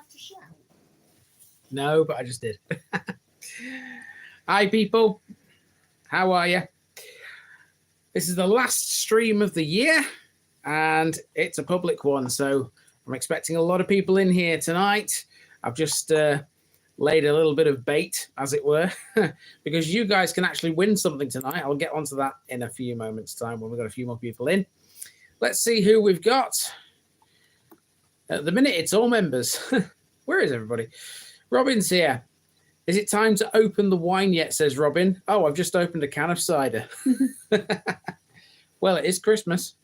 have to shout? No, but I just did. Hi, people. How are you? This is the last stream of the year, and it's a public one, so I'm expecting a lot of people in here tonight. I've just laid a little bit of bait, as it were, because you guys can actually win something tonight. I'll get onto that in a few moments' time when we've got a few more people in. Let's see who we've got. At the minute, it's all members. Where is everybody? Robin's here. Is it time to open the wine yet, says Robin. Oh, I've just opened a can of cider. Well, it is Christmas.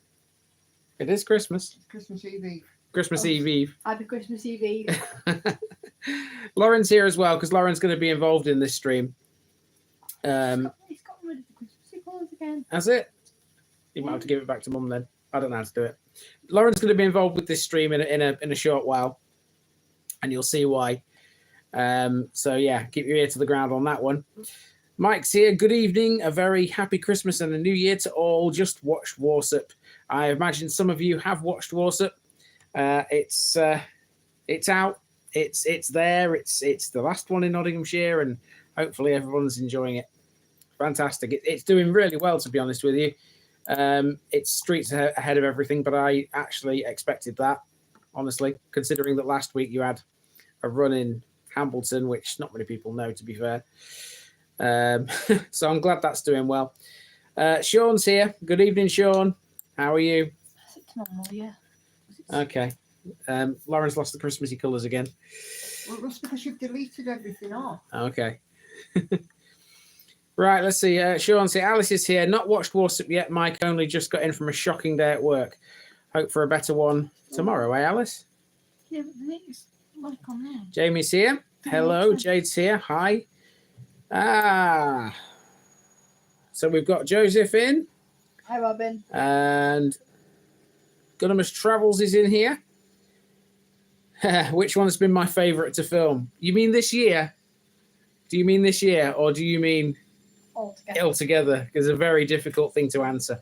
It is Christmas. It's Christmas Eve. Christmas Eve. Happy Christmas Eve. Lauren's here as well, because Lauren's going to be involved in this stream. He's got rid of the Christmassy colours again. Has it? You might have to give it back to Mum then. I don't know how to do it. Lauren's going to be involved with this stream in a short while, and you'll see why. So yeah, keep your ear to the ground on that one. Mike's here. Good evening. A very happy Christmas and a new year to all. Just watched Warsop. I imagine some of you have watched Warsop. It's out. It's there. It's the last one in Nottinghamshire, and hopefully everyone's enjoying it. Fantastic. It's doing really well, to be honest with you. It's streets ahead of everything, but I actually expected that, honestly, considering that last week you had a run in Hambleton, which not many people know, to be fair. So I'm glad that's doing well. Sean's here. Good evening, Sean. How are you? It's normal, yeah. Okay. Lauren's lost the Christmassy colours again. Well, that's because you've deleted everything off. Okay. Right, let's see. Sean's here. Alice is here. Not watched Warsop yet. Mike only just got in from a shocking day at work. Hope for a better one tomorrow, eh, Alice? Yeah, but the next like on there. Jamie's here. Hello. Jade's here. Hi. So we've got Joseph in. Hi, Robin. And Gunnamus Travels is in here. Which one's been my favourite to film? You mean this year? Do you mean this year, or do you mean altogether? Because it's a very difficult thing to answer.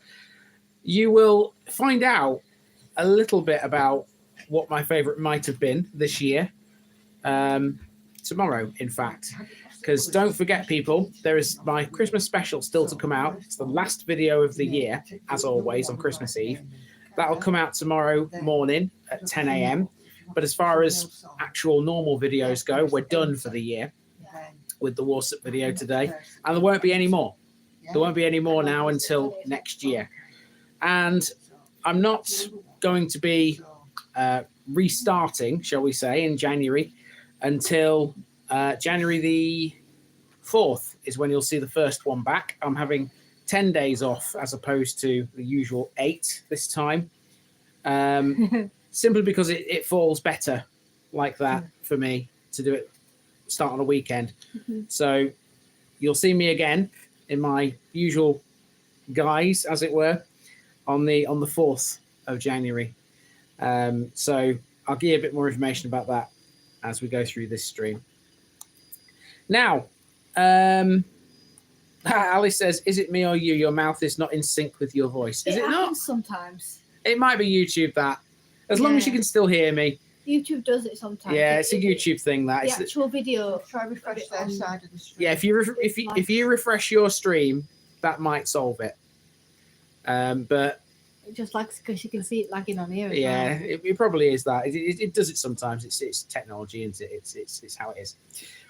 You will find out a little bit about what my favourite might have been this year. Tomorrow, in fact. Because don't forget, people, there is my Christmas special still to come out. It's the last video of the year, as always, on Christmas Eve. That'll come out tomorrow morning at 10 a.m. But as far as actual normal videos go, we're done for the year with the Warsop video today. And there won't be any more. There won't be any more now until next year. And I'm not going to be restarting, shall we say, in January until January the 4th is when you'll see the first one back. I'm having 10 days off as opposed to the usual 8 this time. Simply because it falls better like that for me to do it, start on a weekend. So you'll see me again in my usual guise, as it were, on the 4th of January. So I'll give you a bit more information about that as we go through this stream. Now, Alice says, is it me or you? Your mouth is not in sync with your voice. Is it not? Sometimes. It might be YouTube that. As long as you can still hear me. YouTube does it sometimes. Yeah, it's a YouTube thing. That the it's actual video. Try refresh their side of the stream. Yeah, if you refresh your stream, that might solve it. But just like because you can see it lagging on here. As yeah, well. it probably is that. It does it sometimes. It's technology, and it's how it is.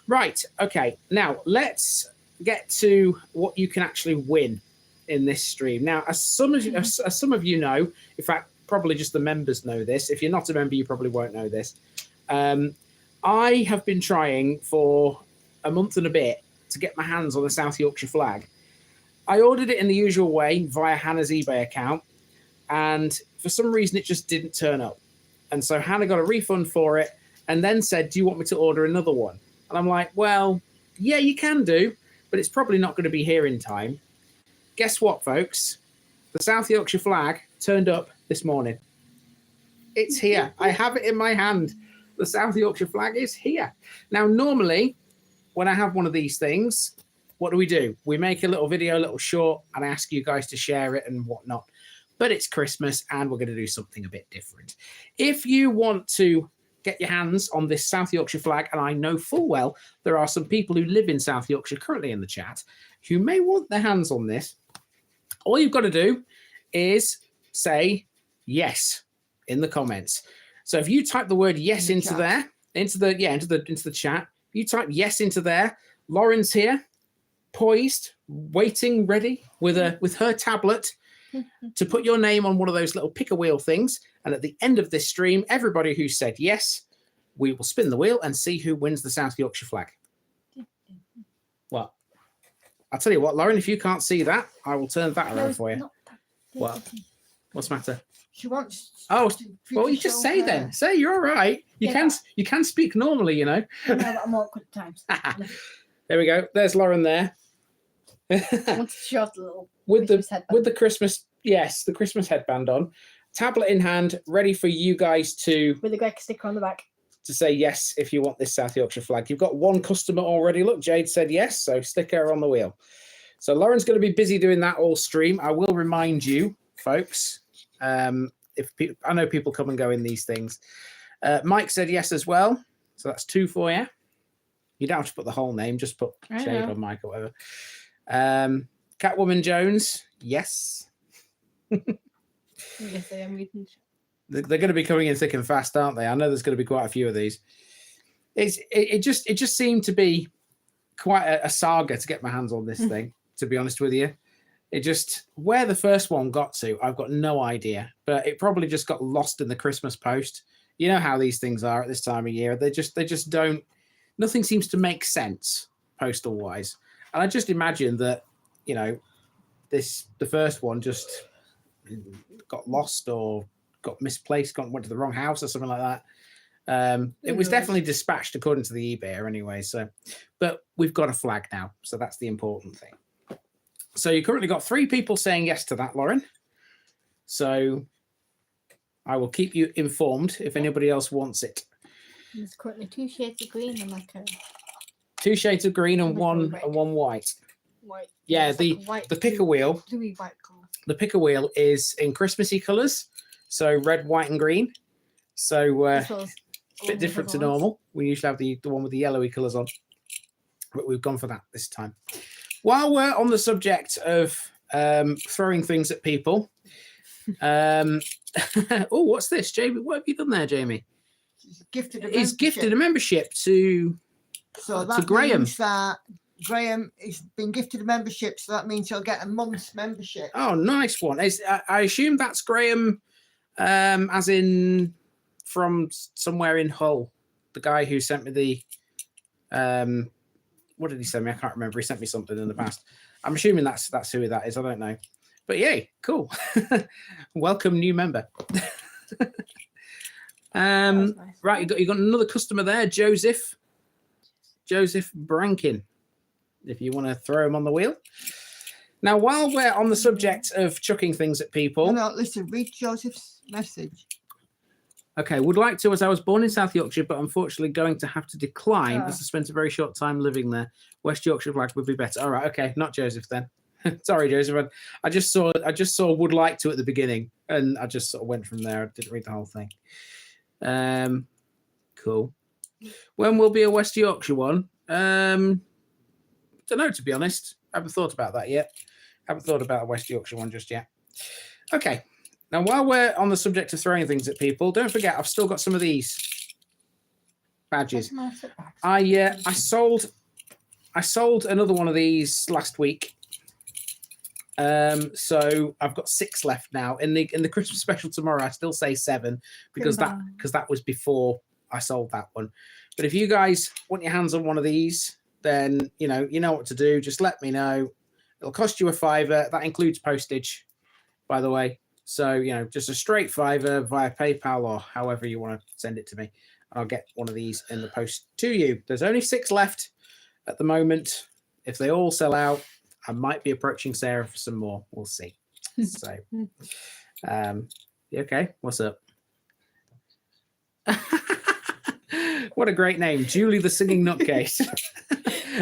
Right. Okay. Now let's get to what you can actually win in this stream. Now, as some of you know, in fact, probably just the members know this. If you're not a member, you probably won't know this. I have been trying for a month and a bit to get my hands on the South Yorkshire flag. I ordered it in the usual way via Hannah's eBay account, and for some reason it just didn't turn up. And so Hannah got a refund for it and then said, do you want me to order another one? And I'm like, well, yeah, you can do, but it's probably not going to be here in time. Guess what, folks? The South Yorkshire flag turned up this morning. It's here. I have it in my hand. The South Yorkshire flag is here. Now, normally, when I have one of these things, what do? We make a little video, a little short, and I ask you guys to share it and whatnot. But it's Christmas, and we're going to do something a bit different. If you want to get your hands on this South Yorkshire flag, and I know full well there are some people who live in South Yorkshire currently in the chat who may want their hands on this, all you've got to do is say yes in the comments. So if you type the word yes into there, into the chat, you type yes into there. Lauren's here, poised, waiting, ready with her tablet to put your name on one of those little pick a wheel things. And at the end of this stream, everybody who said yes, we will spin the wheel and see who wins the South Yorkshire flag. Well, I'll tell you what, Lauren, if you can't see that, I will turn that around for you. What? What's the matter? She wants. Oh, well, you just say then. Say you're all right. You can speak normally, you know. No, I'm awkward at times. There we go. There's Lauren there. I want to show off the little with the Christmas the Christmas headband on, tablet in hand, ready for you guys to with a Greg sticker on the back to say yes if you want this South Yorkshire flag. You've got one customer already. Look, Jade said yes, so stick her on the wheel. So Lauren's going to be busy doing that all stream. I will remind you, folks, I know people come and go in these things. Mike said yes as well, so that's 2 for you. You don't have to put the whole name, just put Jade or Mike or whatever. Catwoman Jones, yes. Yes, I am reading. They're going to be coming in thick and fast, aren't they? I know there's going to be quite a few of these. It just seemed to be quite a saga to get my hands on this thing, to be honest with you. It just, where the first one got to, I've got no idea, but it probably just got lost in the Christmas post. You know how these things are at this time of year. They just don't, nothing seems to make sense postal wise. And I just imagine that, you know, the first one just got lost or got misplaced, went to the wrong house or something like that. It was definitely dispatched according to the eBay anyway. So, but we've got a flag now, so that's the important thing. So you currently got 3 people saying yes to that, Lauren. So I will keep you informed if anybody else wants it. There's currently 2 shades of green and like 2 shades of green and one white. White. Yeah, it's the like picker wheel. White colour. The picker wheel is in Christmassy colours, so red, white, and green. So a bit different to normal. We usually have the one with the yellowy colours on, but we've gone for that this time. While we're on the subject of throwing things at people, oh, what's this, Jamie? What have you done there, Jamie? He's gifted a membership to Graham. Means that Graham has been gifted a membership, so that means he'll get a month's membership. Oh, nice one. I assume that's Graham, as in from somewhere in Hull. The guy who sent me the what did he send me? I can't remember. He sent me something in the past. I'm assuming that's who that is. I don't know. But yay, cool. Welcome, new member. Nice. Right, you got another customer there, Joseph Brankin. If you want to throw him on the wheel. Now, while we're on the subject of chucking things at people. No, listen, read Joseph's message. Okay, would like to, as I was born in South Yorkshire, but unfortunately going to have to decline as I spent a very short time living there. West Yorkshire flag would be better. All right, okay, not Joseph then. Sorry, Joseph. I just saw would like to at the beginning, and I just sort of went from there. I didn't read the whole thing. Cool. When will be a West Yorkshire one? Don't know, to be honest. I haven't thought about that yet. Haven't thought about a West Yorkshire one just yet. Okay. Now, while we're on the subject of throwing things at people, don't forget I've still got some of these badges. I sold another one of these last week. So I've got 6 left now. In the Christmas special tomorrow, I still say 7 because that was before I sold that one. But if you guys want your hands on one of these, then you know what to do. Just let me know. It'll cost you a £5. That includes postage, by the way. So, just a straight £5 via PayPal or however you want to send it to me. I'll get one of these in the post to you. There's only 6 left at the moment. If they all sell out, I might be approaching Sarah for some more. We'll see. So, okay, what's up? What a great name, Julie the Singing Nutcase.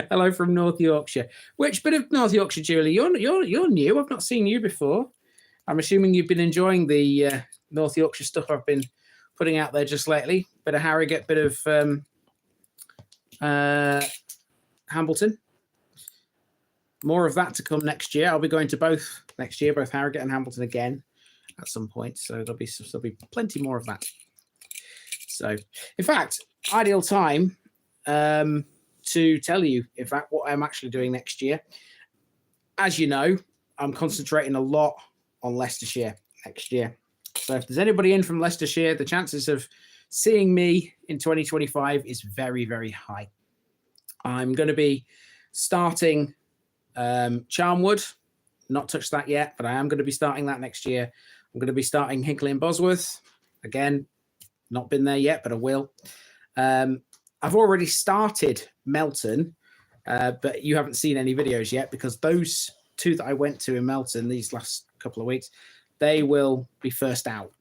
Hello from North Yorkshire. Which bit of North Yorkshire, Julie? You're new. I've not seen you before. I'm assuming you've been enjoying the North Yorkshire stuff I've been putting out there just lately. Bit of Harrogate, bit of Hambleton. More of that to come next year. I'll be going to both next year, both Harrogate and Hambleton again at some point. So there'll be plenty more of that. So, in fact, ideal time to tell you, in fact, what I'm actually doing next year. As you know, I'm concentrating a lot on Leicestershire next year. So if there's anybody in from Leicestershire, the chances of seeing me in 2025 is very, very high. I'm going to be starting Charnwood, not touched that yet, but I am going to be starting that next year. I'm going to be starting Hinckley and Bosworth. Again, not been there yet, but I will. I've already started Melton, but you haven't seen any videos yet because those two that I went to in Melton these last couple of weeks, they will be first out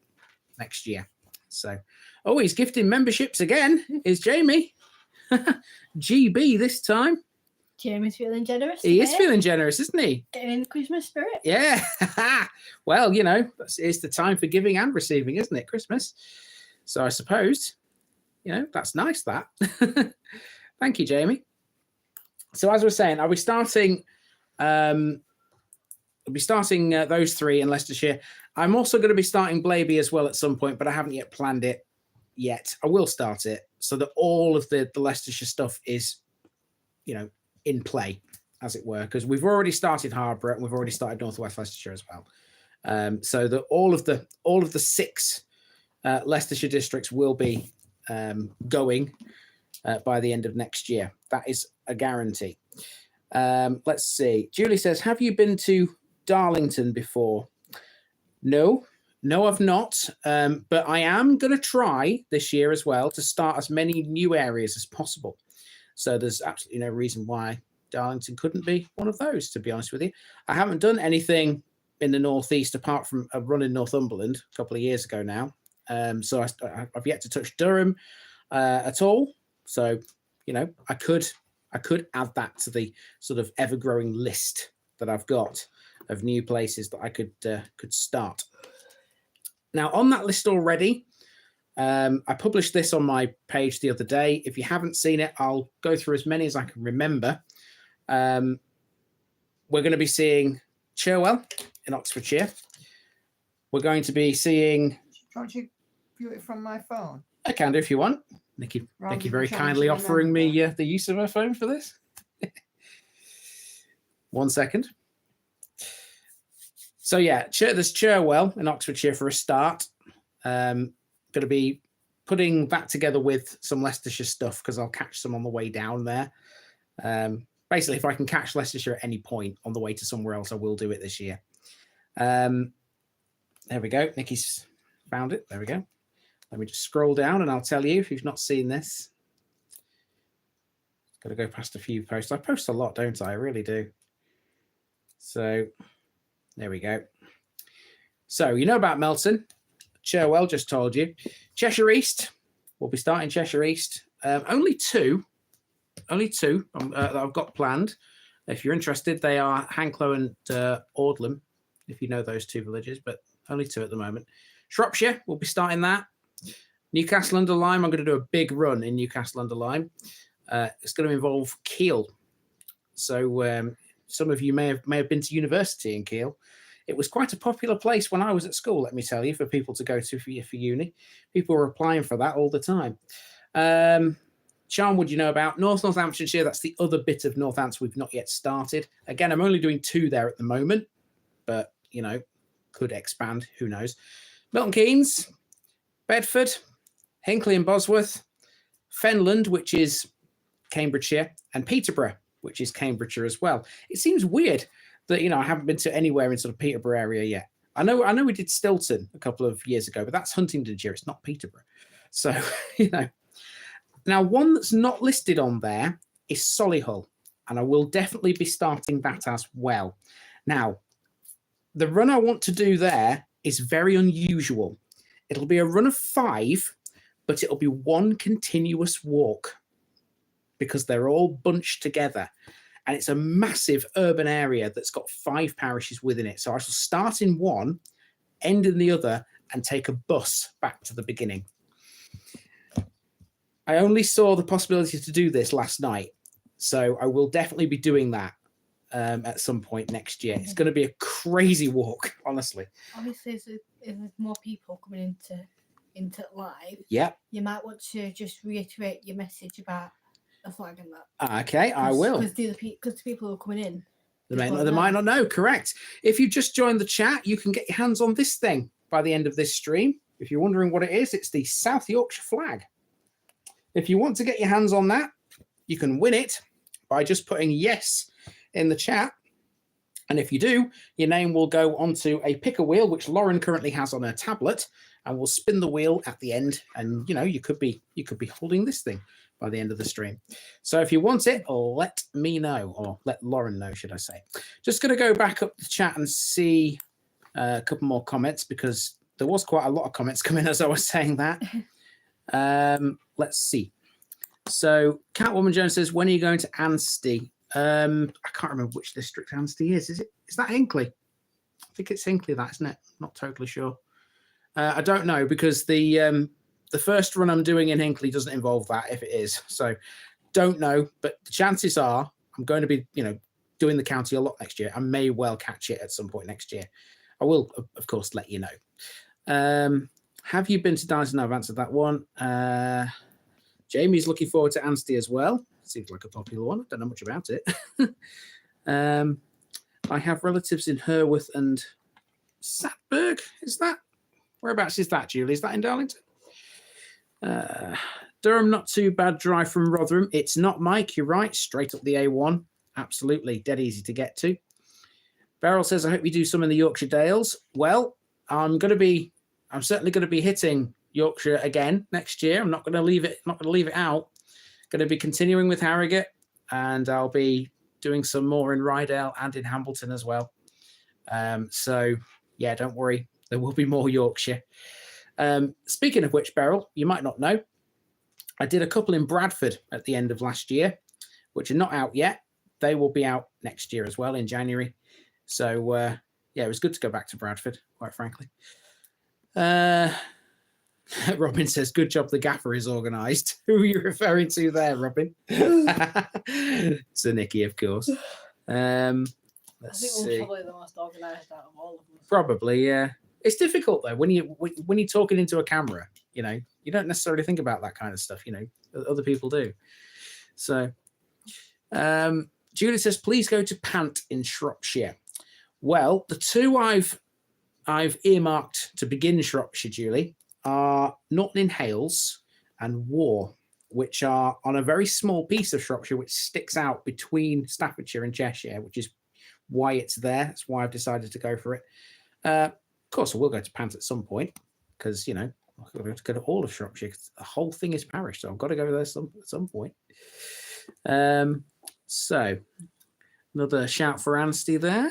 next year. So, oh, he's gifting memberships again, is Jamie. GB this time. Jamie's feeling generous. He is today. feeling generous, isn't he? Getting in the Christmas spirit. Yeah. Well, you know, it's the time for giving and receiving, isn't it? Christmas. So I suppose, you know, that's nice, that. Thank you, Jamie. So as I was saying, I'll be starting those three in Leicestershire. I'm also going to be starting Blaby as well at some point, but I haven't yet planned it yet. I will start it so that all of the Leicestershire stuff is, you know, in play, as it were, because we've already started Harborough and we've already started Northwest Leicestershire as well. So that all of the 6 Leicestershire districts will be going by the end of next year. That is a guarantee. Let's see. Julie says, have you been to Darlington before? No, I've not. But I am going to try this year as well to start as many new areas as possible. So there's absolutely no reason why Darlington couldn't be one of those, to be honest with you. I haven't done anything in the northeast apart from a run in Northumberland a couple of years ago now. So I've yet to touch Durham at all. So, you know, I could add that to the sort of ever-growing list that I've got of new places that I could start. Now, on that list already, I published this on my page the other day. If you haven't seen it, I'll go through as many as I can remember. We're going to be seeing Cherwell in Oxfordshire. We're going to be seeing... Can't you view it from my phone? I can do if you want. Nikki, thank you very kindly offering me the use of her phone for this. 1 second. So yeah, there's Cherwell in Oxfordshire for a start. Going to be putting that together with some Leicestershire stuff because I'll catch some on the way down there. Basically, if I can catch Leicestershire at any point on the way to somewhere else, I will do it this year. There we go. Nikki's found it. There we go. Let me just scroll down and I'll tell you if you've not seen this. Got to go past a few posts. I post a lot, don't I? I really do. So there we go. So you know about Melton. Cherwell, just told you. Cheshire East. We'll be starting Cheshire East. Only two that I've got planned. If you're interested, they are Hanklow and Audlam, if you know those 2 villages, but only 2 at the moment. Shropshire, we'll be starting that. Newcastle under Lyme, I'm going to do a big run in Newcastle under Lyme. It's going to involve Kiel. So some of you may have been to university in Kiel. It was quite a popular place when I was at school, let me tell you, for people to go to for uni. People were applying for that all the time. Charnwood, you know about. Northamptonshire, that's the other bit of Northants we've not yet started. Again, I'm only doing 2 there at the moment, but, you know, could expand, who knows. Milton Keynes, Bedford, Hinckley and Bosworth, Fenland, which is Cambridgeshire, and Peterborough, which is Cambridgeshire as well. It seems weird that, you know, I haven't been to anywhere in sort of Peterborough area yet. I know we did Stilton a couple of years ago, but that's Huntingdonshire. It's not Peterborough. So, you know. Now, one that's not listed on there is Solihull, and I will definitely be starting that as well. Now, the run I want to do there is very unusual. It'll be a run of 5, but it'll be one continuous walk because they're all bunched together. And it's a massive urban area that's got 5 parishes within it. So I shall start in one, end in the other, and take a bus back to the beginning. I only saw the possibility to do this last night, so I will definitely be doing that at some point next year. It's going to be a crazy walk, honestly. Obviously, if there's more people coming into live, Yep. you might want to just reiterate your message about the flag and that. Okay, I will. Because the people who are coming in, They might not know. Correct. If you just joined the chat, you can get your hands on this thing by the end of this stream. If you're wondering what it is, it's the South Yorkshire flag. If you want to get your hands on that, you can win it by just putting yes in the chat. And if you do, your name will go onto a picker wheel, which Lauren currently has on her tablet, and we'll spin the wheel at the end. And you could be holding this thing by the end of the stream. So if you want it, let me know, or let Lauren know, should I say. Just going to go back up the chat and see a couple more comments, because there was quite a lot of comments coming as I was saying that. Let's see. So Catwoman Jones says, when are you going to Anstey? I can't remember which district Anstey is. Is that Hinckley? I think it's Hinckley, that, isn't it? Not totally sure. I don't know, because the first run I'm doing in Hinckley doesn't involve that, if it is. So don't know, but the chances are I'm going to be, doing the county a lot next year. I may well catch it at some point next year. I will, of course, let you know. Have you been to Darlington? I've answered that one. Jamie's looking forward to Anstey as well. Seems like a popular one. I don't know much about it. I have relatives in Herworth and Satburg. Whereabouts is that, Julie? Is that in Darlington? Durham, not too bad drive from Rotherham. It's not, Mike. You're right. Straight up the A1. Absolutely. Dead easy to get to. Beryl says, I hope you do some in the Yorkshire Dales. Well, I'm certainly going to be hitting Yorkshire again next year. I'm not going to leave it out. Going to be continuing with Harrogate, and I'll be doing some more in Rydale and in Hambleton as well. So yeah, don't worry, there will be more Yorkshire. Speaking of which, Beryl, you might not know, I did a couple in Bradford at the end of last year, which are not out yet. They will be out next year as well in January. So yeah, it was good to go back to Bradford, quite frankly. Robin says, good job the gaffer is organised. Who are you referring to there, Robin? So Nikki, of course. Let's see. Probably the most organised out of all of them. Probably, yeah. It's difficult though when you're talking into a camera. You don't necessarily think about that kind of stuff. Other people do. So, Julie says, please go to Pant in Shropshire. Well, the two I've earmarked to begin Shropshire, Julie, are Norton in Hales and War, which are on a very small piece of Shropshire which sticks out between Staffordshire and Cheshire, which is why it's there. That's why I've decided to go for it. Of course, I will go to Pant at some point, because I've got to go to all of Shropshire. The whole thing is parish, so I've got to go there at some point. So another shout for Anstey there.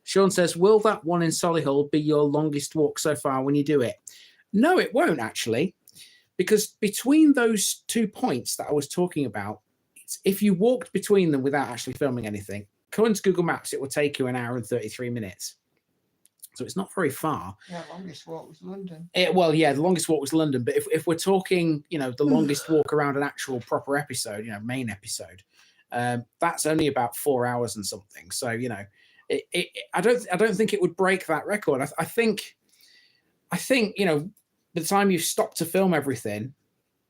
Sean says, will that one in Solihull be your longest walk so far when you do it? No, it won't actually, because between those 2 points that I was talking about, if you walked between them without actually filming anything, according to Google Maps, it will take you 1 hour and 33 minutes. So it's not very far. Yeah, longest walk was London. The longest walk was London. But if we're talking, the longest walk around an actual proper episode, main episode, that's only about 4 hours and something. So, I don't think it would break that record. I think by the time you've stopped to film everything,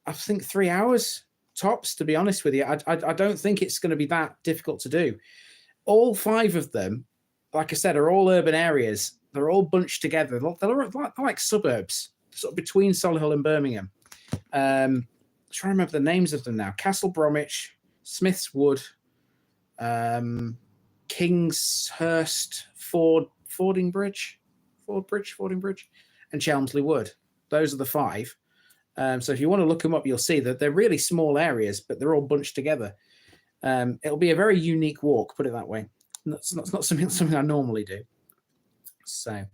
I think 3 hours tops, to be honest with you. I don't think it's going to be that difficult to do. All 5 of them, like I said, are all urban areas. They're all bunched together. They're like suburbs, sort of between Solihull and Birmingham. I'm trying to remember the names of them now. Castle Bromwich, Smiths Wood, Kingshurst, Fording Bridge, and Chelmsley Wood. Those are the 5. So if you want to look them up, you'll see that they're really small areas, but they're all bunched together. It'll be a very unique walk, put it that way. It's not something I normally do. So,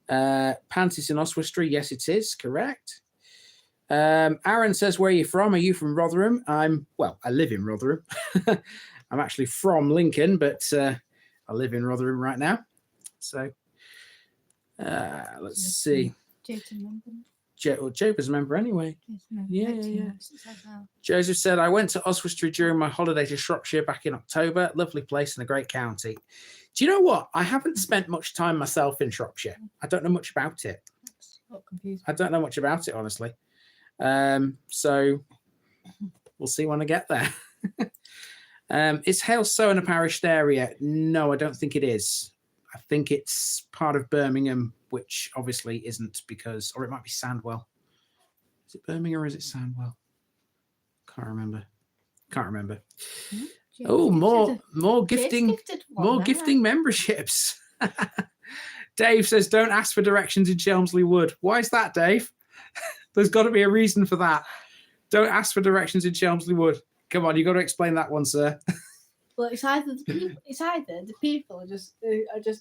Pantis in Oswestry, yes, it is correct. Aaron says, where are you from? Are you from Rotherham? I live in Rotherham. I'm actually from Lincoln, but I live in Rotherham right now. So let's see. Jason member. Joe was a member anyway. Jason Yeah, member. yeah. It's like that. Joseph said, I went to Oswestry during my holiday to Shropshire back in October. Lovely place and a great county. Do you know what? I haven't spent much time myself in Shropshire. I don't know much about it. Not confused. I don't know much about it, honestly. So we'll see when I get there. Is Halesoe in a parish area? No, I don't think it is. I think it's part of Birmingham, which obviously isn't because, or it might be Sandwell. Is it Birmingham or is it Sandwell? Can't remember. Oh, more gifting memberships. Dave says, don't ask for directions in Chelmsley Wood. Why is that, Dave? There's got to be a reason for that. Don't ask for directions in Chelmsley Wood. Come on, you've got to explain that one, sir. Well, it's either the people are just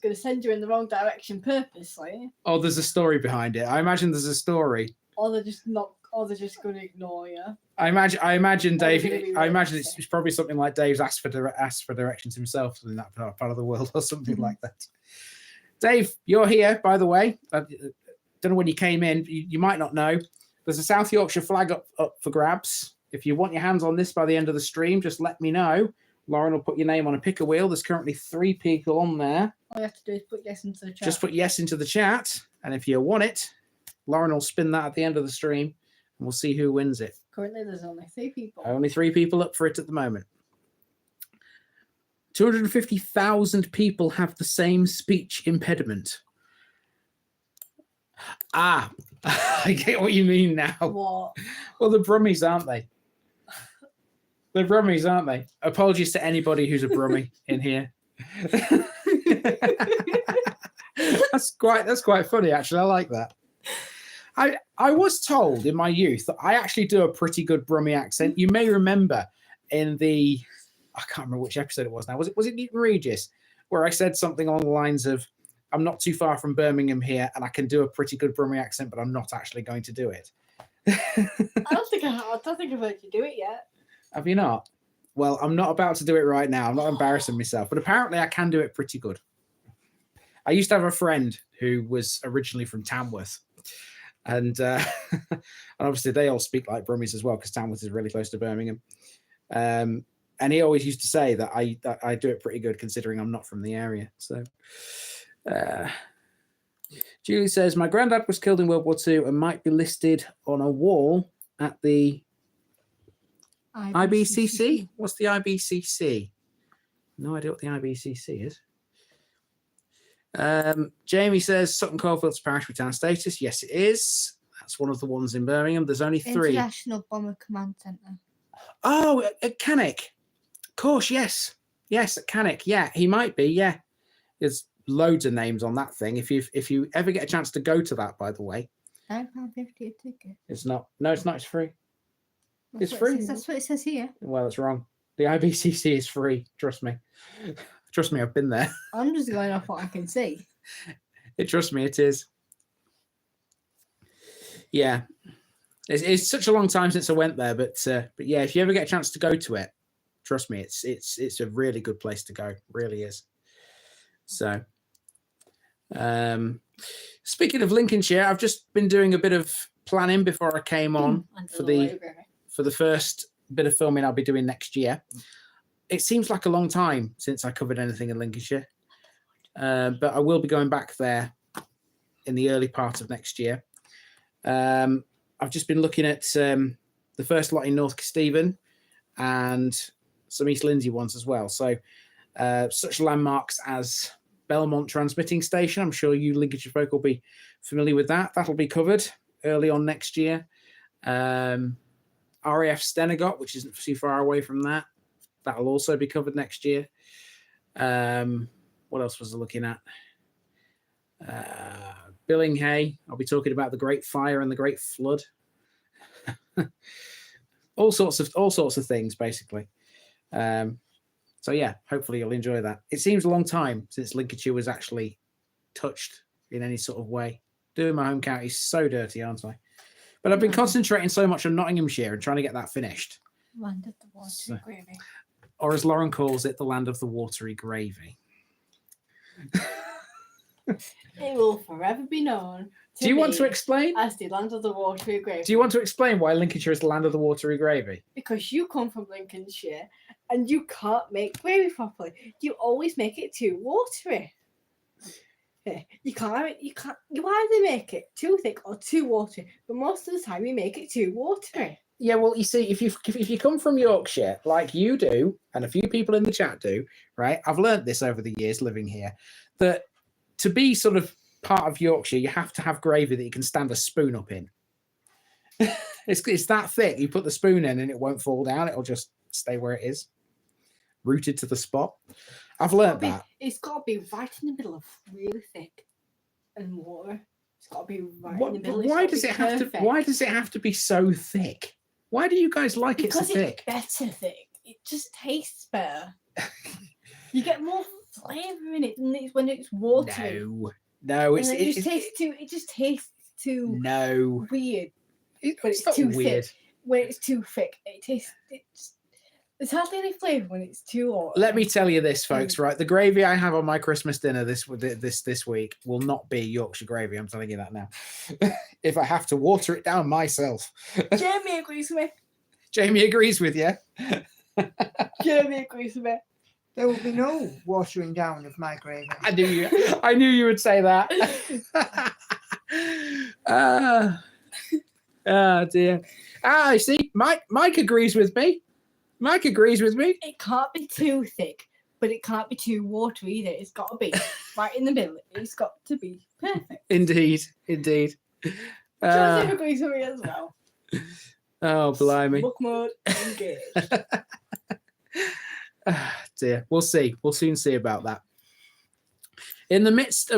going to send you in the wrong direction purposely, Oh, there's a story behind it. I imagine there's a story. or they're just going to ignore you. I imagine Dave. gonna be I imagine really it's probably something like Dave's asked for directions himself in that part of the world, or something like that. Dave, you're here, by the way. I don't know when you came in. You might not know. There's a South Yorkshire flag up for grabs. If you want your hands on this by the end of the stream, just let me know. Lauren will put your name on a picker wheel. There's currently 3 people on there. All you have to do is put yes into the chat. Just put yes into the chat, and if you want it, Lauren will spin that at the end of the stream, and we'll see who wins it. Currently, there's only 3 people. Only 3 people up for it at the moment. 250,000 people have the same speech impediment. Ah, I get what you mean now. What? Well, the Brummies, aren't they? The Brummies, aren't they? Apologies to anybody who's a Brummie in here. That's quite funny, actually. I like that. I was told in my youth that I actually do a pretty good Brummie accent. You may remember in the, I can't remember which episode it was now. Was it Newton Regis, where I said something along the lines of, I'm not too far from Birmingham here, and I can do a pretty good Brummie accent, but I'm not actually going to do it. I don't think I've heard you do it yet. Have you not? Well, I'm not about to do it right now. I'm not embarrassing myself, but apparently I can do it pretty good. I used to have a friend who was originally from Tamworth, and and obviously they all speak like Brummies as well because Tamworth is really close to Birmingham. And he always used to say that I do it pretty good considering I'm not from the area. So Julie says, my granddad was killed in World War II and might be listed on a wall at the IBCC? What's the IBCC? No idea what the IBCC is. Jamie says Sutton Coldfield's parish with town status. Yes, it is. That's one of the ones in Birmingham. There's only 3. International Bomber Command Centre. Oh, at Cannock. Of course, yes. Yes, at Cannock. Yeah, he might be. Yeah. There's loads of names on that thing. If you ever get a chance to go to that, by the way. £9.50 a ticket. It's not. No, it's not. It's free. It's free. That's what it says here. Well, it's wrong. The IBCC is free. Trust me. Trust me, I've been there. I'm just going off what I can see. Trust me, it is. Yeah. It's such a long time since I went there, but yeah, if you ever get a chance to go to it, trust me, it's a really good place to go. It really is. So, speaking of Lincolnshire, I've just been doing a bit of planning before I came on for the first bit of filming I'll be doing next year. It seems like a long time since I covered anything in Lincolnshire, but I will be going back there in the early part of next year. I've just been looking at the first lot in North Kesteven and some East Lindsey ones as well. So such landmarks as Belmont Transmitting Station. I'm sure you Lincolnshire folk will be familiar with that. That'll be covered early on next year. RAF Stenegot, which isn't too far away from that. That'll also be covered next year. What else was I looking at? Billinghay. I'll be talking about the Great Fire and the Great Flood. all sorts of things, basically. So yeah, hopefully you'll enjoy that. It seems a long time since Lincolnshire was actually touched in any sort of way. Doing my home county is so dirty, aren't I? But I've been concentrating so much on Nottinghamshire and trying to get that finished. Land of the watery gravy. Or as Lauren calls it, the land of the watery gravy. It will forever be known. Do you want to explain? As the land of the watery gravy. Do you want to explain why Lincolnshire is the land of the watery gravy? Because you come from Lincolnshire and you can't make gravy properly. You always make it too watery. You can't. You either make it too thick or too watery, but most of the time you make it too watery. Yeah, well, you see, if you come from Yorkshire, like you do, and a few people in the chat do, right? I've learned this over the years living here, that to be sort of part of Yorkshire, you have to have gravy that you can stand a spoon up in. It's that thick. You put the spoon in and it won't fall down. It'll just stay where it is, rooted to the spot. I've learned that. It's got to be right in the middle of really thick and water. It's got to be right in the middle. Why does it have to? Why does it have to be so thick? Why do you guys like it so thick? Because it's better thick. It just tastes better. You get more flavour in it than it's when it's watery. No, it just tastes too weird. It's not too weird. Thick. When it's too thick, there's hardly any flavour when it's too hot. Let me tell you this, folks, right? The gravy I have on my Christmas dinner this week will not be Yorkshire gravy. I'm telling you that now. If I have to water it down myself. Jamie agrees with me. Jamie agrees with you. Jamie agrees with me. There will be no watering down of my gravy. I knew you would say that. Dear. See, Mike agrees with me. Mike agrees with me. It can't be too thick, but it can't be too watery either. It's got to be right in the middle. It's got to be perfect. Indeed. Joseph agrees with me as well. Oh, blimey. Book mode engaged. Dear. We'll see. We'll soon see about that. In the midst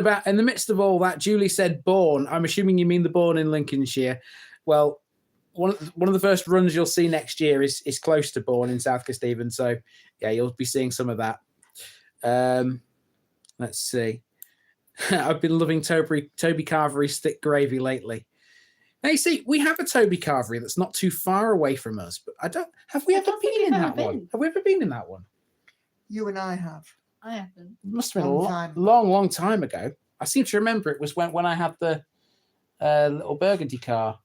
of all that, Julie said Bourne. I'm assuming you mean the Bourne in Lincolnshire. Well, one of the first runs you'll see next year is close to Bourne in South Kesteven. So yeah, you'll be seeing some of that. Let's see. I've been loving Toby Carvery stick gravy lately. Now you see, we have a Toby Carvery that's not too far away from us, but have we ever been in that one? Have we ever been in that one? You and I have. I haven't. It must have been a long time ago. I seem to remember it was when I had the little burgundy car.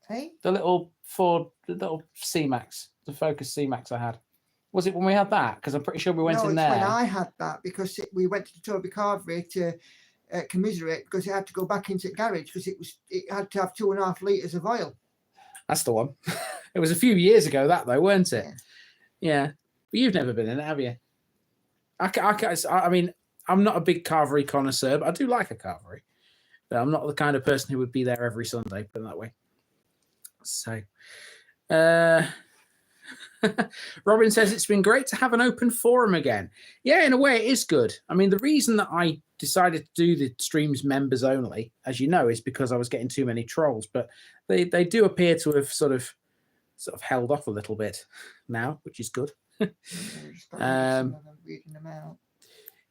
Hey? The little Ford, the little C-Max, the Focus C-Max I had. Was it when we had that? Because I'm pretty sure we went in there. No, it's when I had that, because we went to the Toby Carvery to commiserate, because it had to go back into the garage because it had to have 2.5 litres of oil. That's the one. It was a few years ago, that though, weren't it? Yeah. But you've never been in it, have you? I mean, I'm not a big Carvery connoisseur, but I do like a Carvery. But I'm not the kind of person who would be there every Sunday, put it that way. So, Robin says it's been great to have an open forum again. Yeah, in a way, it is good. I mean, the reason that I decided to do the streams members only, as you know, is because I was getting too many trolls. But they do appear to have sort of held off a little bit now, which is good. Reading them out.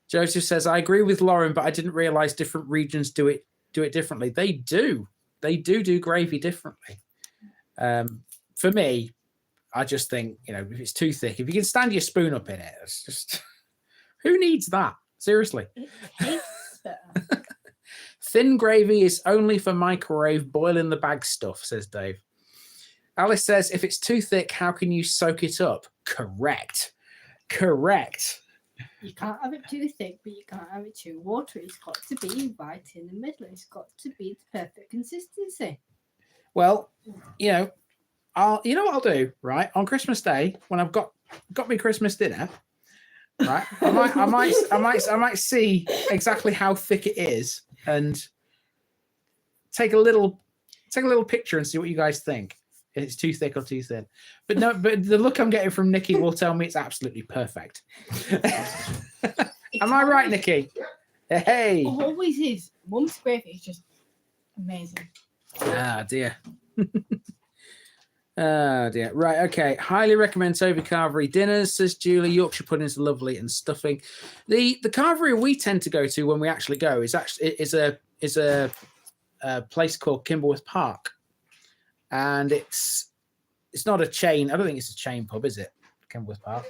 Joseph says, I agree with Lauren, but I didn't realize different regions do it differently. They do gravy differently. For me, I just think, if it's too thick, if you can stand your spoon up in it, it's just, who needs that? Seriously. It tastes better. Thin gravy is only for microwave boil in the bag stuff, says Dave. Alice says, if it's too thick, how can you soak it up? Correct. You can't have it too thick, but you can't have it too watery. It's got to be right in the middle. It's got to be the perfect consistency. Well, you know what I'll do, right? On Christmas Day, when I've got me Christmas dinner, right? I might see exactly how thick it is and take a little picture and see what you guys think. If it's too thick or too thin. But the look I'm getting from Nikki will tell me it's absolutely perfect. Am I right, Nikki? Hey. It always is. Mum's gravy is just amazing. Ah, dear. Oh, dear. Right, okay. Highly recommend Toby Carvery dinners, says Julie. Yorkshire puddings are lovely and stuffing. The Carvery we tend to go to when we actually go is a place called Kimberworth Park. And it's not a chain. I don't think it's a chain pub, is it? Kimberworth Park.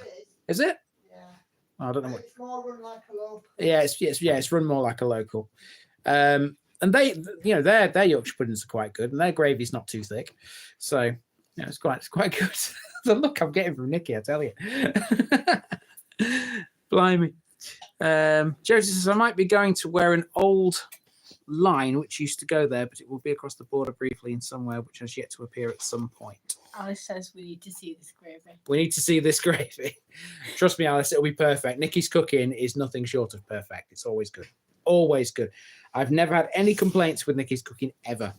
Is it? Yeah. Oh, I don't know what. It's more run like a local. Yeah, it's run more like a local. And their Yorkshire puddings are quite good, and their gravy's not too thick. So it's quite good. The look I'm getting from Nikki, I tell you. Blimey. Josie says I might be going to where an old line which used to go there, but it will be across the border briefly in somewhere which has yet to appear at some point. Alice says we need to see this gravy. We need to see this gravy. Trust me, Alice, it'll be perfect. Nikki's cooking is nothing short of perfect. It's always good. Always good. I've never had any complaints with Nikki's cooking ever.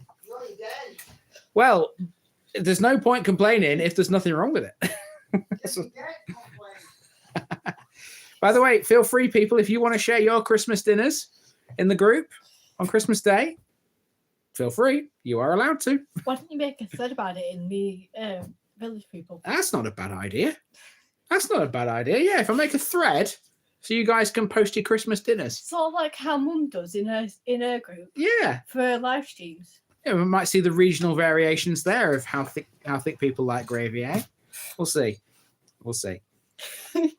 Well, there's no point complaining if there's nothing wrong with it. By the way, feel free, people, if you want to share your Christmas dinners in the group on Christmas Day, feel free. You are allowed to. Why don't you make a thread about it in the village people? That's not a bad idea. Yeah, if I make a thread so you guys can post your Christmas dinners. Sort of like how Mum does in her group. Yeah. For live streams. Yeah, we might see the regional variations there of how thick people like gravy, eh? We'll see.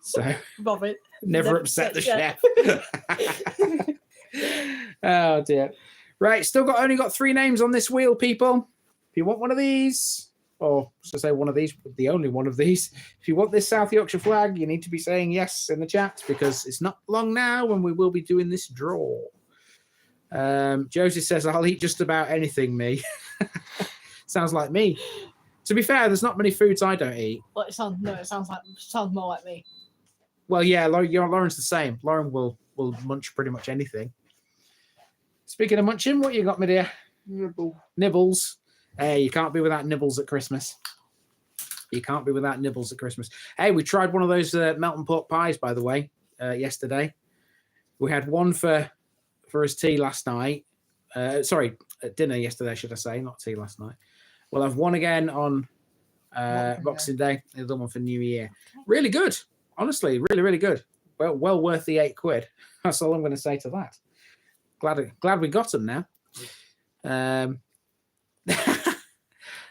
So Robin. never upset the chef. Oh dear. Right, only got 3 names on this wheel, people. If you want one of these, or should I say one of these, the only one of these, if you want this South Yorkshire flag, you need to be saying yes in the chat, because it's not long now when we will be doing this draw. Josie says, I'll eat just about anything, me. Sounds like me. To be fair, there's not many foods I don't eat. Well, it sounds more like me. Well, yeah, Lauren's the same. Lauren will munch pretty much anything. Speaking of munching, what you got, my dear? Nibbles. Hey, you can't be without nibbles at Christmas. Hey, we tried one of those melt and pork pies, by the way, yesterday. We had one for his tea last night. At dinner yesterday, should I say, not tea last night. We'll have one again on Boxing Day, the other one for New Year. Really good. Honestly, really, really good. Well worth the £8. That's all I'm going to say to that. Glad we got them now.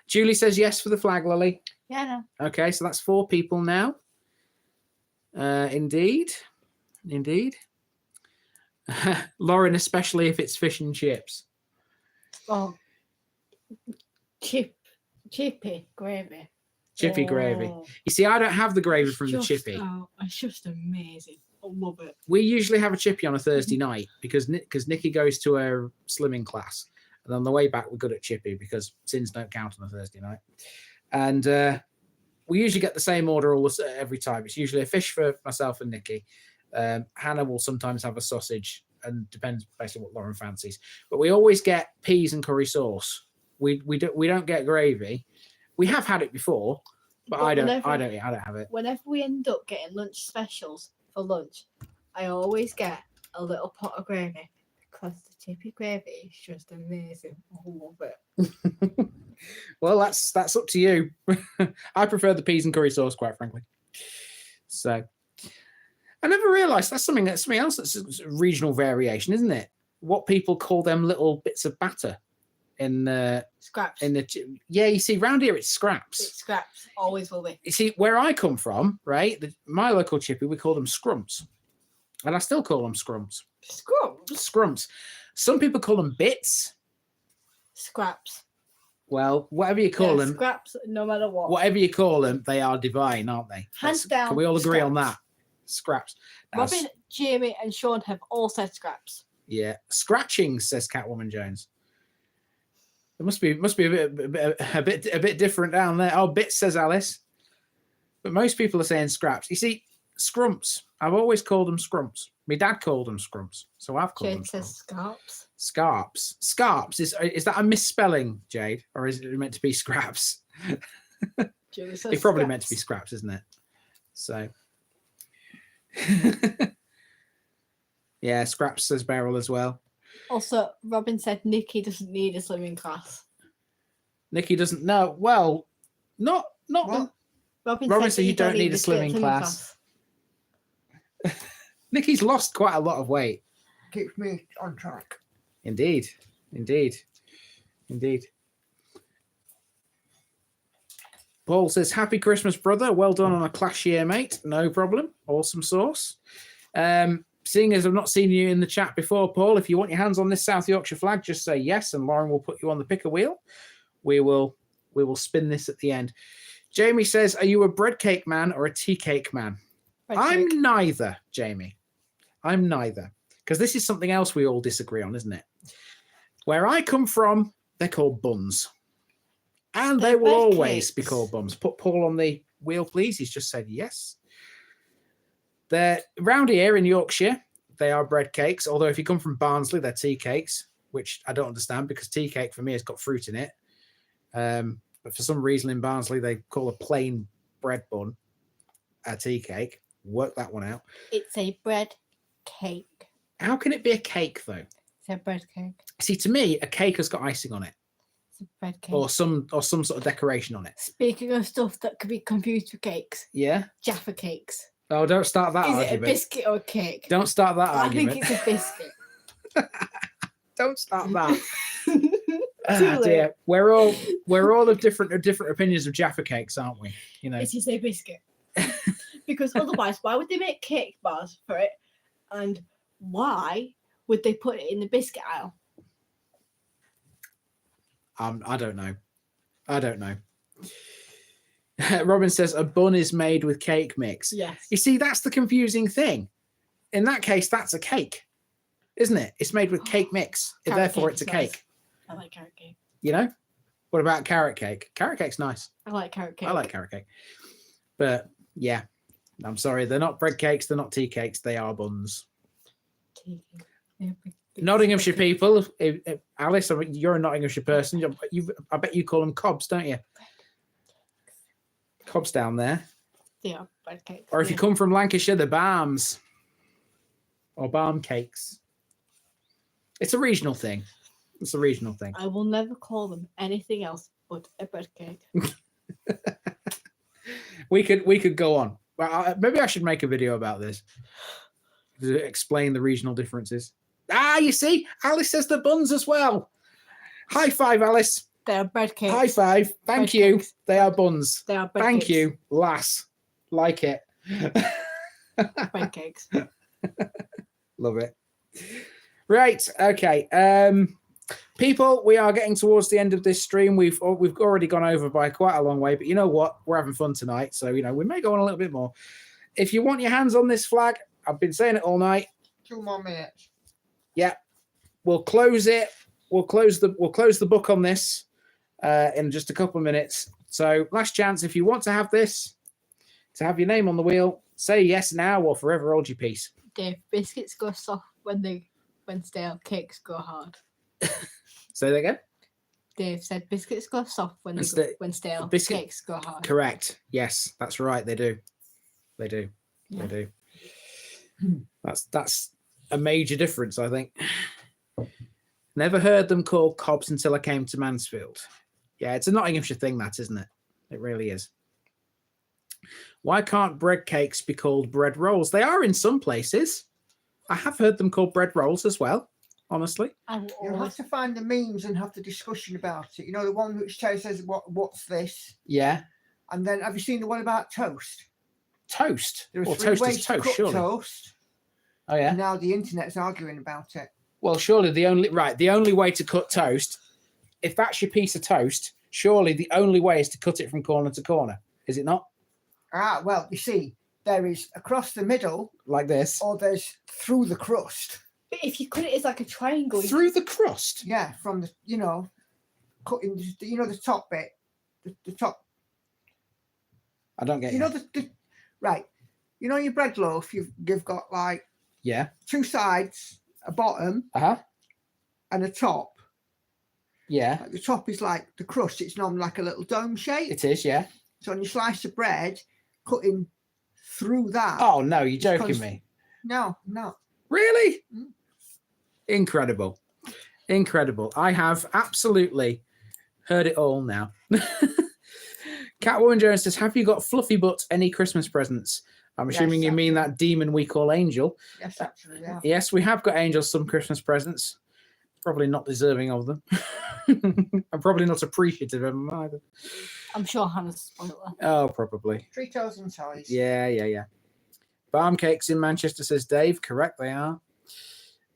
Julie says yes for the flag, Lily. Yeah, no. Okay, so that's 4 people now. Indeed. Lauren, especially if it's fish and chips. Oh, chippy gravy. Chippy gravy. You see, I don't have the gravy from the chippy. Oh, it's just amazing. I love it. We usually have a chippy on a Thursday night because Nikki goes to her slimming class. And on the way back, we're good at chippy because sins don't count on a Thursday night. And we usually get the same order every time. It's usually a fish for myself and Nikki. Hannah will sometimes have a sausage, and depends basically what Lauren fancies. But we always get peas and curry sauce. We don't get gravy. We have had it before, but I don't have it. Whenever we end up getting lunch specials for lunch, I always get a little pot of gravy because the chippy gravy is just amazing. I love it. Well, that's up to you. I prefer the peas and curry sauce, quite frankly. So I never realised that's something else that's a regional variation, isn't it? What people call them little bits of batter in scraps. You see, round here it's scraps. It's scraps. Always will be. You see, where I come from, right? My local chippy, we call them scrumps, and I still call them scrumps. Scrumps. Some people call them bits. Scraps. Well, whatever you call them, scraps. No matter what. Whatever you call them, they are divine, aren't they? Hands down. Can we all agree scraps. on that? Scraps. Robin, Jamie, and Sean have all said scraps. Yeah, scratching, says Catwoman Jones. It must be a bit different down there. Oh, bits, says Alice. But most people are saying scraps. You see, scrumps. I've always called them scrumps. My dad called them scrumps, so I've called them Jade says scrumps. scarps. Scarps. Is that a misspelling, Jade, or is it meant to be scraps? Julie says It's probably scraps. meant to be scraps, isn't it? So, yeah, scraps, says Beryl as well. Also, Robin said Nikki doesn't need a swimming class. Nikki doesn't know. Well, not. What? Robin said you don't need a slimming class. Nikki's lost quite a lot of weight. Keeps me on track. Indeed. Paul says, happy Christmas, brother. Well done on a class year, mate. No problem. Awesome sauce. seeing as I've not seen you in the chat before, Paul, if you want your hands on this South Yorkshire flag, just say yes, and Lauren will put you on the picker wheel. We will spin this at the end. Jamie says, are you a bread cake man or a tea cake man? Bread I'm cake. neither, Jamie. I'm neither. Because this is something else we all disagree on, isn't it? Where I come from, they're called buns. And they They're will bread always be cakes. called buns. Put Paul on the wheel, please. He's just said yes. They're round here in Yorkshire, they are bread cakes. Although if you come from Barnsley, they're tea cakes, which I don't understand because tea cake for me has got fruit in it. But for some reason in Barnsley, they call a plain bread bun a tea cake. Work that one out. It's a bread cake. How can it be a cake though? It's a bread cake. See, to me, a cake has got icing on it, It's a bread cake. or some sort of decoration on it. Speaking of stuff that could be confused with cakes, Yeah. Jaffa cakes. Oh, don't start that Is it a argument. biscuit or a cake? Don't start that I think argument. it's a biscuit. Don't start that. Too Ah, late. dear. We're all of different opinions of Jaffa cakes, aren't we? You know. It is a biscuit. Because otherwise, why would they make cake bars for it? And why would they put it in the biscuit aisle? I don't know. I don't know. Robin says a bun is made with cake mix. Yes. You see, that's the confusing thing. In that case, that's a cake, isn't it? It's made with cake mix. Carrot Therefore, cake it's a is nice. cake. I like carrot cake. You know? What about carrot cake? Carrot cake's nice. I like carrot cake. I like carrot cake. But yeah, I'm sorry. They're not bread cakes. They're not tea cakes. They are buns. Nottinghamshire people. Alice, you're a Nottinghamshire person. I bet you call them cobs, don't you? Cobs down there. They are bread cakes. Or if you come from Lancashire, the barms. Or barm cakes. It's a regional thing. It's a regional thing. I will never call them anything else but a bread cake. We could go on. Well, maybe I should make a video about this to explain the regional differences. Ah, you see, Alice says the buns as well. High five, Alice. They are bread cakes. High five. Thank Bread you. cakes. They are buns. They are bread Thank cakes. you, lass. Like it. Bread cakes. Love it. Right. Okay. People, we are getting towards the end of this stream. We've already gone over by quite a long way, but you know what? We're having fun tonight, so we may go on a little bit more. If you want your hands on this flag, I've been saying it all night. 2 more minutes. Yeah, we'll close it. We'll close the book on this in just a couple of minutes. So last chance, if you want to have this, to have your name on the wheel, say yes now or forever hold your peace. Dave, biscuits go soft when stale. Cakes go hard. Say that again. Dave said biscuits go soft when stale. biscuit- Cakes go hard. Correct. Yes, that's right. They do. They do. Yeah. They do. That's a major difference, I think. Never heard them called cobs until I came to Mansfield. Yeah, it's a Nottinghamshire thing, that, isn't it? It really is. Why can't bread cakes be called bread rolls? They are in some places. I have heard them called bread rolls as well, honestly. I will You'll have always to find the memes and have the discussion about it. You know, the one which says, what's this? Yeah. And then, have you seen the one about toast? Toast. There are Well, 3 toast ways is to toast, cook surely. toast. Oh, yeah. And now the internet's arguing about it. Well, surely the only way to cut toast, if that's your piece of toast, surely the only way is to cut it from corner to corner, is it not? Ah, well, you see, there is across the middle, Like this. or there's through the crust. But if you cut it as like a triangle, Through the crust. Yeah, from the, cutting, the top bit, the top. I don't get You you. know right. You know your bread loaf. You've got like Yeah. 2 sides, a bottom Uh-huh. and a top. Yeah. Like the top is like the crust. It's normally like a little dome shape. It is, yeah. So when you slice the bread, cutting through that. Oh, no, you're joking Because- me. No. Really? Mm. Incredible. Incredible. I have absolutely heard it all now. Catwoman Jones says, have you got fluffy butt any Christmas presents? I'm Yes, assuming you mean actually. that demon we call Angel. Yes, actually, yeah. Yes, we have got Angels some Christmas presents. Probably not deserving of them. I'm probably not appreciative of them either. I'm sure Hannah's spoiler. Oh, probably. Treatos and toys. Yeah. But Barm Cakes in Manchester, says Dave. Correct, they are.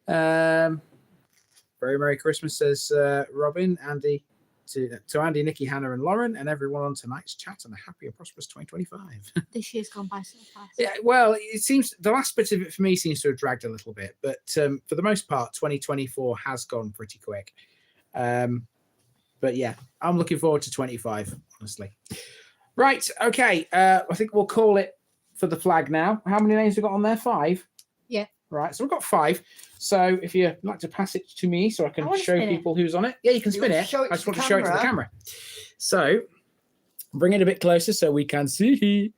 Very Merry Christmas, says Robin. Andy, to Andy, Nikki, Hannah, and Lauren, and everyone on tonight's chat, and a happy and prosperous 2025. This year's gone by so fast. Yeah, well, it seems the last bit of it for me seems to have dragged a little bit, but for the most part, 2024 has gone pretty quick. But yeah, I'm looking forward to 25, honestly. Right, okay. I think we'll call it for the flag now. How many names have we got on there? 5? Yeah. Right, so we've got 5. So if you'd like to pass it to me so I can show people who's on it. Yeah, you can spin it. I just want to show it to the camera. So bring it a bit closer so we can see.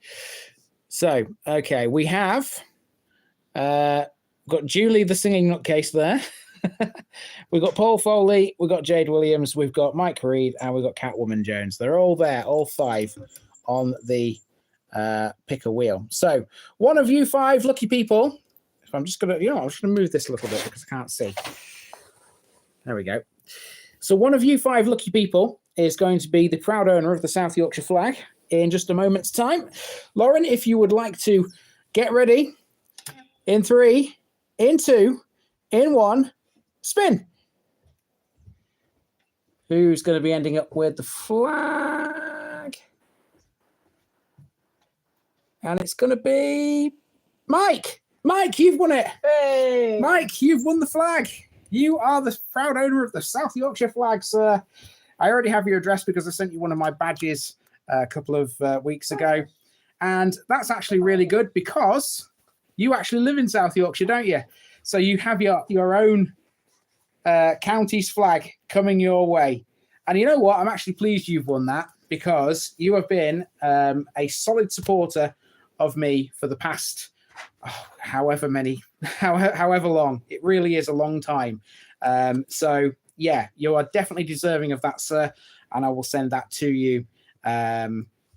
So, okay, we have got Julie, the singing nutcase there. We've got Paul Foley, we've got Jade Williams, we've got Mike Reed, and we've got Catwoman Jones. They're all there, all 5 on the pick a wheel. So one of you 5 lucky people. So I'm just gonna, I'm just gonna move this a little bit because I can't see. There we go. So one of you 5 lucky people is going to be the proud owner of the South Yorkshire flag in just a moment's time. Lauren, if you would like to get ready in 3, in 2, in 1, spin. Who's going to be ending up with the flag? And it's going to be Mike. Mike, you've won it. Hey. Mike, you've won the flag. You are the proud owner of the South Yorkshire flag, sir. I already have your address because I sent you one of my badges a couple of weeks ago. And that's actually really good because you actually live in South Yorkshire, don't you? So you have your own county's flag coming your way. And you know what? I'm actually pleased you've won that because you have been a solid supporter of me for the past however long. It really is a long time. So yeah, you are definitely deserving of that, sir. And I will send that to you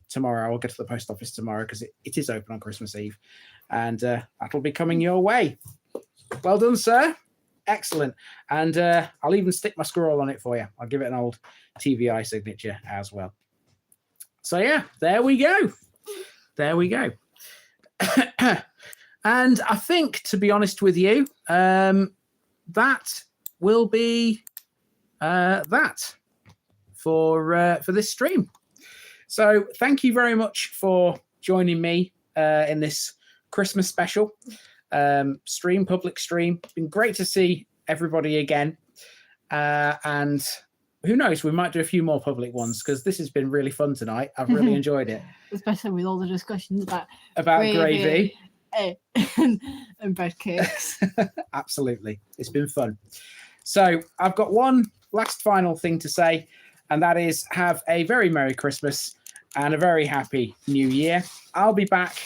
tomorrow. I'll get to the post office tomorrow because it is open on Christmas Eve. And that'll be coming your way. Well done, sir. Excellent. And I'll even stick my scroll on it for you. I'll give it an old TVI signature as well. So yeah, there we go. There we go. And I think, to be honest with you, that will be that for this stream. So thank you very much for joining me in this Christmas special public stream. It's been great to see everybody again. And who knows, we might do a few more public ones because this has been really fun tonight. I've really enjoyed it. Especially with all the discussions about gravy. And bread cakes. Absolutely. It's been fun. So I've got one last final thing to say, and that is have a very Merry Christmas and a very happy New Year. I'll be back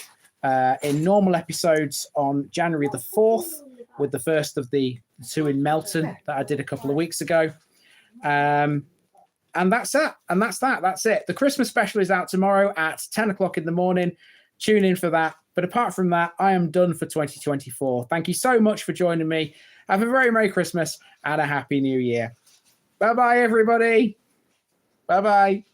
in normal episodes on January the 4th with the first of the 2 in Melton that I did a couple of weeks ago. And that's it. And that's it. The Christmas special is out tomorrow at 10 o'clock in the morning. Tune in for that. But apart from that, I am done for 2024. Thank you so much for joining me. Have a very Merry Christmas and a Happy New Year. Bye-bye, everybody. Bye-bye.